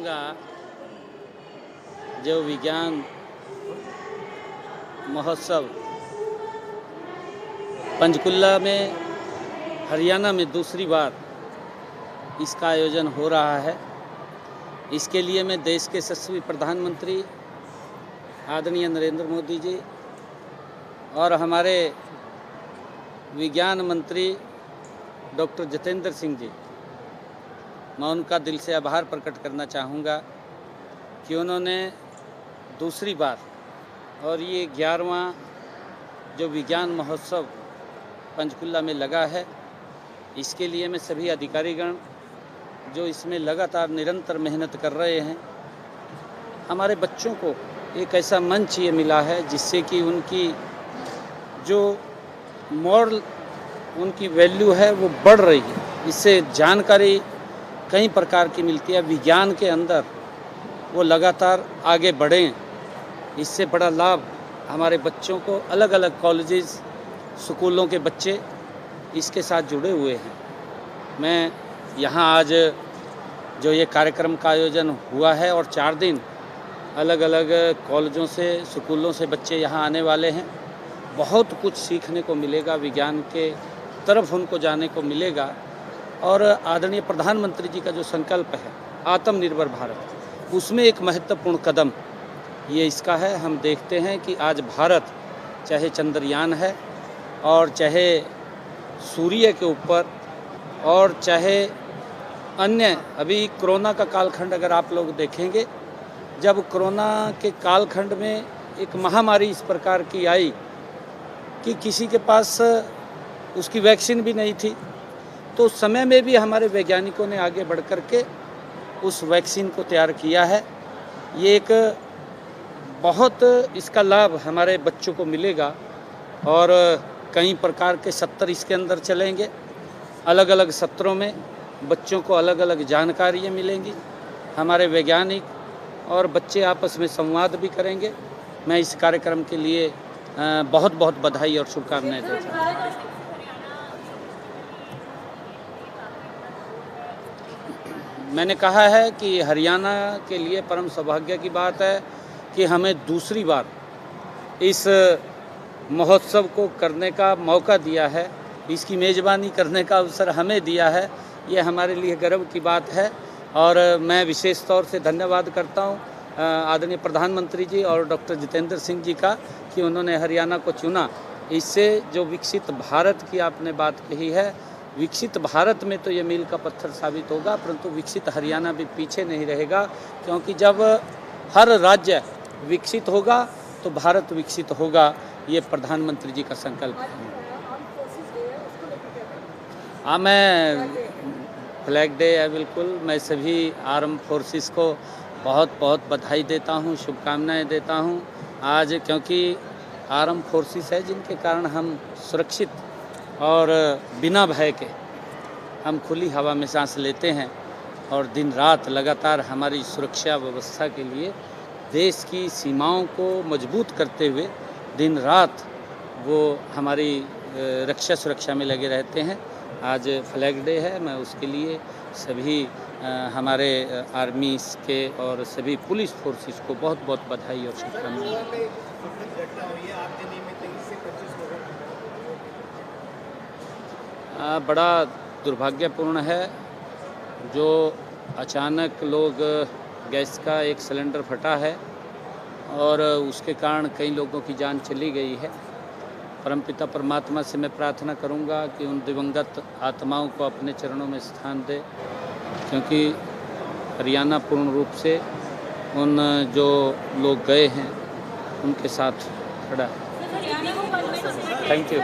चाहूँगा जो विज्ञान महोत्सव पंचकुला में हरियाणा में दूसरी बार इसका आयोजन हो रहा है। इसके लिए मैं देश के यशस्वी प्रधानमंत्री आदरणीय नरेंद्र मोदी जी और हमारे विज्ञान मंत्री डॉक्टर जितेंद्र सिंह जी, मैं उनका दिल से आभार प्रकट करना चाहूँगा कि उन्होंने दूसरी बार और ये 11वां जो विज्ञान महोत्सव पंचकुला में लगा है, इसके लिए मैं सभी अधिकारीगण जो इसमें लगातार निरंतर मेहनत कर रहे हैं, हमारे बच्चों को एक ऐसा मंच ये मिला है जिससे कि उनकी जो मॉरल उनकी वैल्यू है वो बढ़ रही है। इससे जानकारी कई प्रकार की मिलती है, विज्ञान के अंदर वो लगातार आगे बढ़ें। इससे बड़ा लाभ हमारे बच्चों को, अलग अलग कॉलेजेस स्कूलों के बच्चे इसके साथ जुड़े हुए हैं। मैं यहाँ आज जो ये कार्यक्रम का आयोजन हुआ है और 4 दिन अलग अलग कॉलेजों से स्कूलों से बच्चे यहाँ आने वाले हैं, बहुत कुछ सीखने को मिलेगा, विज्ञान के तरफ उनको जाने को मिलेगा। और आदरणीय प्रधानमंत्री जी का जो संकल्प है आत्मनिर्भर भारत, उसमें एक महत्वपूर्ण कदम ये इसका है। हम देखते हैं कि आज भारत चाहे चंद्रयान है और चाहे सूर्य के ऊपर और चाहे अन्य, अभी कोरोना का कालखंड अगर आप लोग देखेंगे, जब कोरोना के कालखंड में एक महामारी इस प्रकार की आई कि किसी के पास उसकी वैक्सीन भी नहीं थी, तो उस समय में भी हमारे वैज्ञानिकों ने आगे बढ़ कर के उस वैक्सीन को तैयार किया है। ये एक बहुत इसका लाभ हमारे बच्चों को मिलेगा और कई प्रकार के सत्र इसके अंदर चलेंगे। अलग अलग सत्रों में बच्चों को अलग अलग जानकारियाँ मिलेंगी, हमारे वैज्ञानिक और बच्चे आपस में संवाद भी करेंगे। मैं इस कार्यक्रम के लिए बहुत बहुत बधाई और शुभकामनाएं देता हूँ। मैंने कहा है कि हरियाणा के लिए परम सौभाग्य की बात है कि हमें दूसरी बार इस महोत्सव को करने का मौका दिया है, इसकी मेज़बानी करने का अवसर हमें दिया है। ये हमारे लिए गर्व की बात है और मैं विशेष तौर से धन्यवाद करता हूँ आदरणीय प्रधानमंत्री जी और डॉक्टर जितेंद्र सिंह जी का कि उन्होंने हरियाणा को चुना। इससे जो विकसित भारत की आपने बात कही है, विकसित भारत में तो ये मील का पत्थर साबित होगा, परंतु विकसित हरियाणा भी पीछे नहीं रहेगा, क्योंकि जब हर राज्य विकसित होगा तो भारत विकसित होगा। ये प्रधानमंत्री जी का संकल्प है। हाँ, मैं फ्लैग डे है, बिल्कुल मैं सभी आर्म फोर्सेस को बहुत बहुत बधाई देता हूँ, शुभकामनाएं देता हूँ आज, क्योंकि आर्म फोर्सेस है जिनके कारण हम सुरक्षित और बिना भय के हम खुली हवा में सांस लेते हैं और दिन रात लगातार हमारी सुरक्षा व्यवस्था के लिए देश की सीमाओं को मजबूत करते हुए दिन रात वो हमारी रक्षा सुरक्षा में लगे रहते हैं। आज फ्लैग डे है, मैं उसके लिए सभी हमारे आर्मी के और सभी पुलिस फोर्सेस को बहुत बहुत बधाई और शुभकामनाएं। बड़ा दुर्भाग्यपूर्ण है जो अचानक लोग गैस का एक सिलेंडर फटा है और उसके कारण कई लोगों की जान चली गई है। परमपिता परमात्मा से मैं प्रार्थना करूंगा कि उन दिवंगत आत्माओं को अपने चरणों में स्थान दे, क्योंकि हरियाणा पूर्ण रूप से उन जो लोग गए हैं उनके साथ खड़ा है। Thank you.